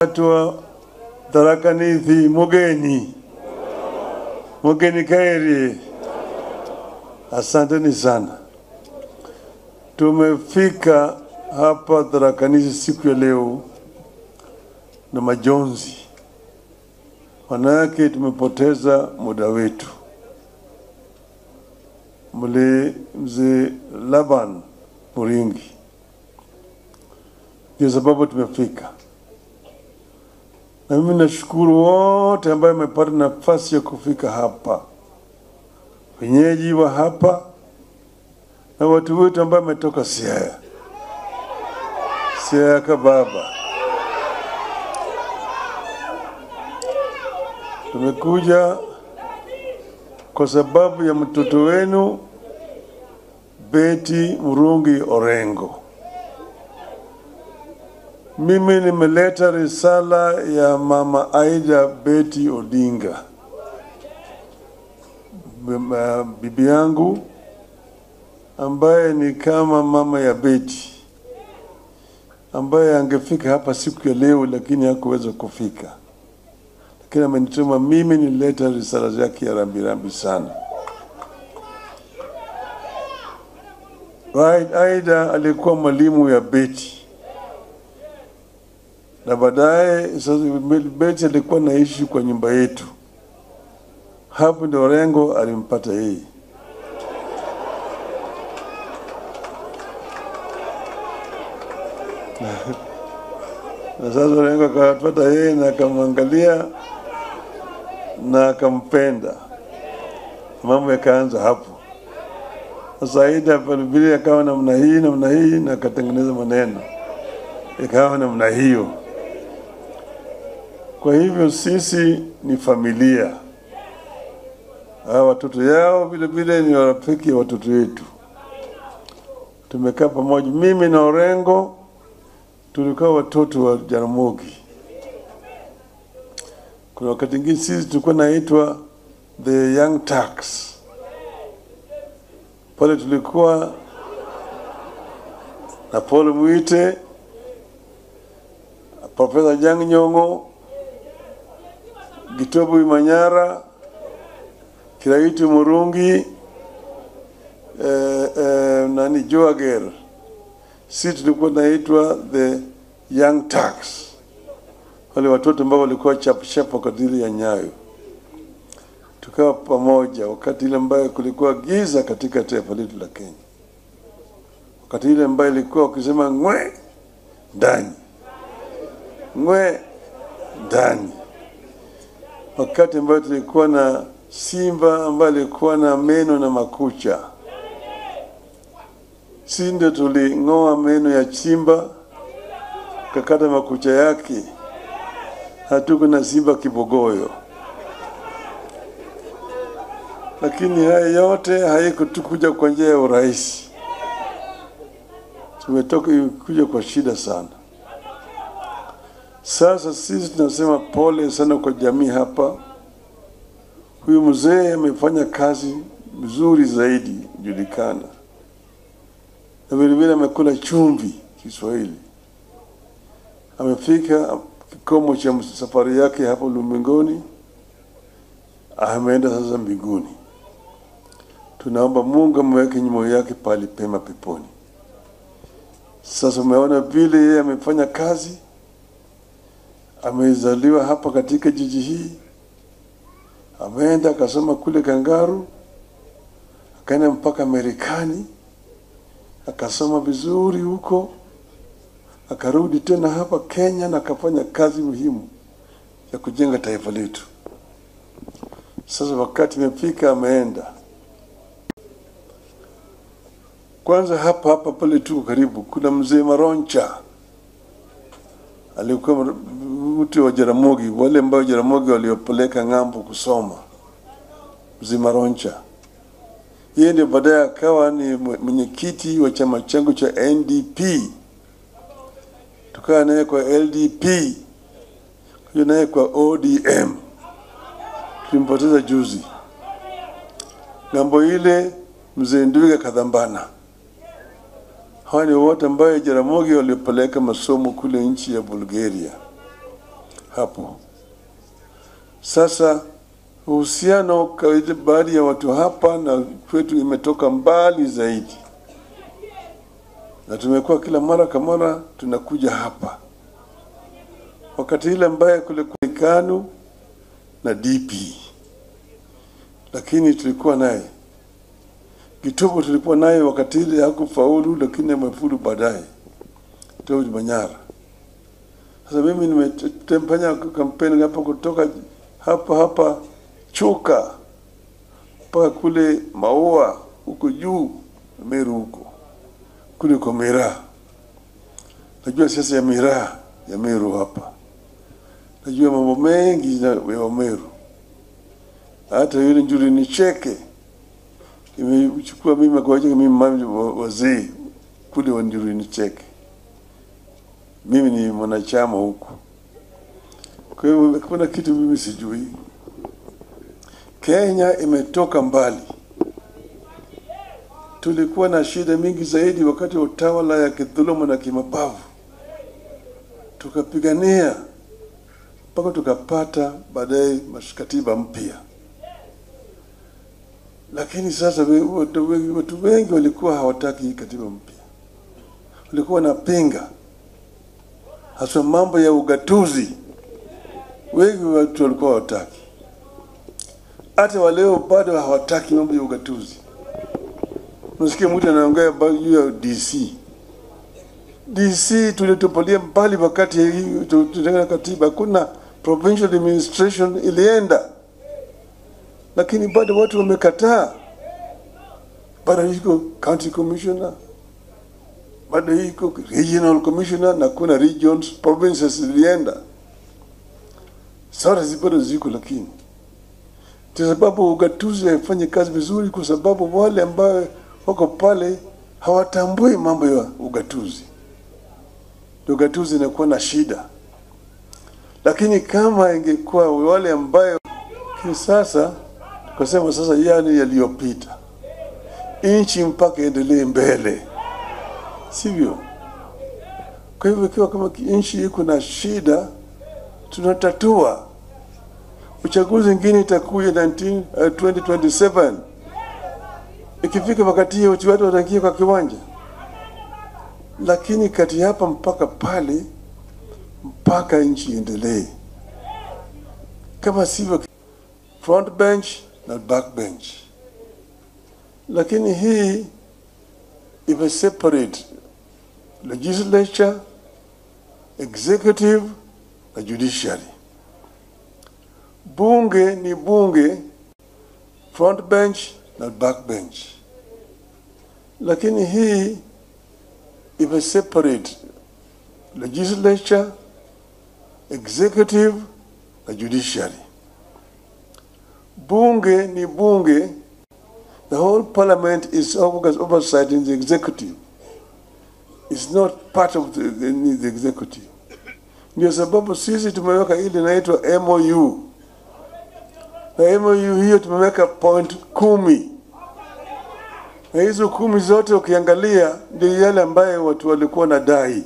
Atua Tharaka-Nithi Mugeni Kairi, asanteni sana. Tumefika hapa Tharaka-Nithi siku ya leo na majonzi. Manake tumepoteza muda wetu. Mzee Laban Muringi. Ndio sababu tumefika. Na mimi nashukuru wote ambao wamepata nafasi ya kufika hapa. Wenyeji wa hapa na watu wote ambao wametoka Siaya. Siaya Kababa. Tumekuja kwa sababu ya mtoto wenu Betty Murungi Orengo. Mimi nimeleta risala ya mama Aida Betty Odinga, bibi yangu ambaye ni kama mama ya Betty, ambaye angefika hapa siku ya leo lakini hakuweza kufika. Lakini amenituma mimi nileta risala yake ya rambirambi sana. Aida alikuwa mwalimu ya Betty. Na baadaye sasa Betty alikuwa naishi kwa nyumba yetu. Hapo ndio Orengo alimpata yeye. Na sasa Orengo akapata yeye na akamwangalia na akampenda. Mambo yakaanza hapo. Sasa Aida vile akawa namna hii na akatengeneza maneno. Ikawa namna hiyo. Kwa hivyo sisi ni familia. Watoto yao vile ni warafiki wa watoto wetu. Tumekaa pamoja, mimi na Orengo tulikuwa watoto wa Jaramogi. Kuna wakati mwingine sisi tulikuwa naitwa the Young Turks. Pale tulikuwa na Paul Mwite, Professor Jang Nyong'o, Gitobu Imanyara, Kiraitu Murungi, Joager. Sisi tulikuwa naitwa the Young Turks. Wale watoto ambao walikuwa chap kadiri ya Nyayo. Tukawa pamoja wakati ile ambayo kulikuwa giza katika taifa letu la Kenya. Wakati ile ambayo ilikuwa ukisema ngwe ndani. Ngwe ndani. Wakati ambayo tulikuwa na simba ambaye alikuwa na meno na makucha. Sisi ndio tuling'oa meno ya simba, kakata makucha yake. Hatuko na simba kibogoyo. Lakini haya yote haikutukuja kwa njia ya urahisi. Tumetoka kuja kwa shida sana. Sasa sisi tunasema pole sana kwa jamii hapa. Huyu mzee amefanya kazi nzuri zaidi julikana. Na vile amekula chumvi Kiswahili. Amefika kikomo cha safari yake hapo ulimwenguni. Ameenda sasa mbinguni. Tunaomba Mungu amweke nyuma yake pale pema peponi. Sasa umeona vile yeye amefanya kazi. Amezaliwa hapa katika jiji hii. Ameenda akasoma kule Kangaru. Akaenda mpaka Marekani. Akasoma vizuri huko. Akarudi tena hapa Kenya na akafanya kazi muhimu ya kujenga taifa letu. Sasa wakati imefika ameenda. Kwanza hapa pale tu karibu kuna mzee Maroncha. Alikuwa mtu wa Jaramogi, wale ambao Jaramogi waliopeleka ng'ambo kusoma. Mzee Maroncha. Yeye ndiye baadaye akawa ni mwenyekiti wa chama changu cha NDP. Tukaa naye kwa LDP. Kuja naye kwa ODM. Tulimpoteza juzi. Ngambo ile mzee Ndwiga Kadhambana. Hawa ni wote ambao Jaramogi waliopeleka masomo kule nchi ya Bulgaria. hapo. Sasa uhusiano baadhi ya watu hapa na kwetu imetoka mbali zaidi, na tumekuwa kila mara kama mara tunakuja hapa. Wakati ile ambaye kulikuwa KANU na DP, lakini tulikuwa naye Gitubo, tulikuwa naye wakati ile hakufaulu, lakini amefaulu baadaye, Daudi Manyara. Sasa mimi nimetembea kampeni hapa kutoka hapa Chuka mpaka kule Maua huko juu Meru huko kule kwa Miraa. Najua siasa ya Miraa ya Meru hapa. Najua mambo mengi ya Meru. Hata yule Njuri Nicheke imechukua mimi kwa ajili mimi wazee kule wa Njuri Nicheke. Mimi ni mwanachama huko. Kwa hiyo kuna kitu mimi sijui. Kenya imetoka mbali. Tulikuwa na shida mingi zaidi wakati wa utawala ya kidhulumu na kimabavu. Tukapigania mpaka tukapata baadaye katiba mpya. Lakini sasa watu wengi walikuwa hawataki katiba mpya. Walikuwa wanapinga hasa mambo ya ugatuzi. Wengi watu walikuwa hawataki. Hata waleo bado hawataki mambo ya ugatuzi. Unasikia mtu anaongea juu ya DC. DC tulitupolia mbali wakati tutengeneza katiba. Kuna provincial administration ilienda, lakini bado watu wamekataa. Bado iko county commissioner, bado iko regional commissioner, na kuna regions, provinces ilienda. Sasa bado ziko, lakini kwa sababu ugatuzi haifanye kazi vizuri, kwa sababu wale ambao wako pale hawatambui mambo ya ugatuzi. Ugatuzi inakuwa na shida. Lakini kama ingekuwa wale ambao sasa tukasema sasa yani yaliyopita, nchi mpaka endelee mbele, sivyo? Kwa hivyo ikiwa kama nchi iko na shida, tunatatua. Uchaguzi mwingine itakuja 2027. Ikifika wakati hiyo watu wataingia kwa kiwanja. Lakini kati hapa mpaka pale, mpaka nchi endelee. Kama sivyo, front bench na back bench. Lakini hii ime separate legislature, executive na judiciary. Bunge ni bunge, front bench na back bench. Lakini hii ime separate legislature, executive na judiciary. Bunge ni bunge, the whole parliament is oversight in the executive. It's not part of the executive. Ndio sababu sisi tumeweka ile inaitwa MOU. Na MOU hiyo tumeweka point 10. Na hizo 10 zote ukiangalia ndio yale ambayo watu walikuwa nadai.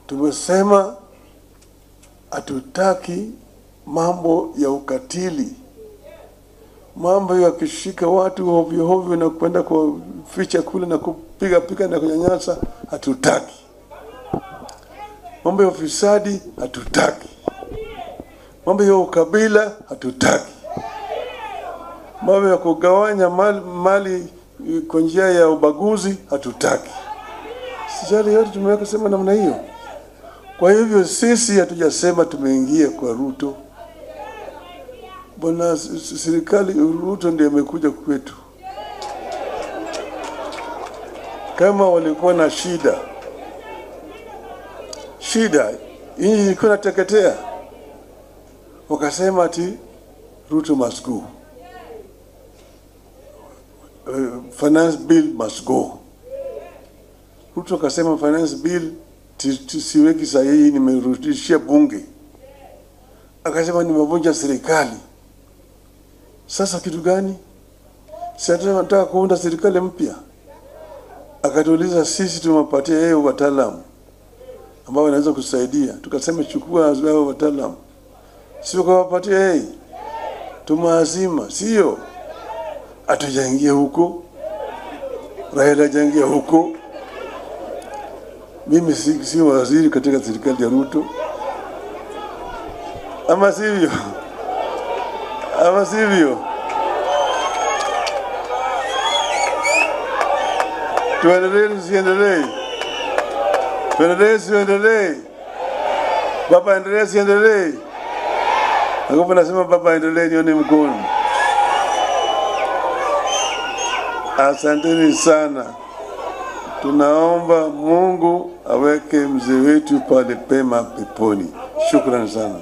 Tumesema hatutaki mambo ya ukatili, mambo ya kushika watu hovyo hovyo na kwenda kuficha kule na kupiga na kunyanyasa, hatutaki. Mambo ya ufisadi hatutaki. Mambo ya ukabila hatutaki. Mambo ya kugawanya mali kwa njia ya ubaguzi hatutaki. Sijali yote tumeweka sema namna hiyo. Kwa hivyo sisi hatujasema tumeingia kwa Ruto. Bwana serikali Ruto ndiye amekuja kwetu. Kama walikuwa na shida, hii ilikuwa inateketea, wakasema ati Ruto must go. Finance bill must go. Ruto akasema finance bill siweki sahihi, nimerudishia bunge. Akasema nimevunja serikali. Sasa kitu gani? Sasa tunataka kuunda serikali mpya. Akatuuliza sisi tumepatia yeye wataalamu ambao wanaweza kusaidia. Tukasema chukua hao wataalamu. Sio kuwapatia tumazima, sio atujaingia huko. Raila jangia huko. Mimi si waziri katika serikali ya Ruto. Ama sivyo? Ama sivyo? Tuendelee. Baba endelee. Hapo nasema baba endelee, nione mkono. Asanteni sana. Tunaomba Mungu aweke mzee wetu pale pema peponi. Shukrani sana.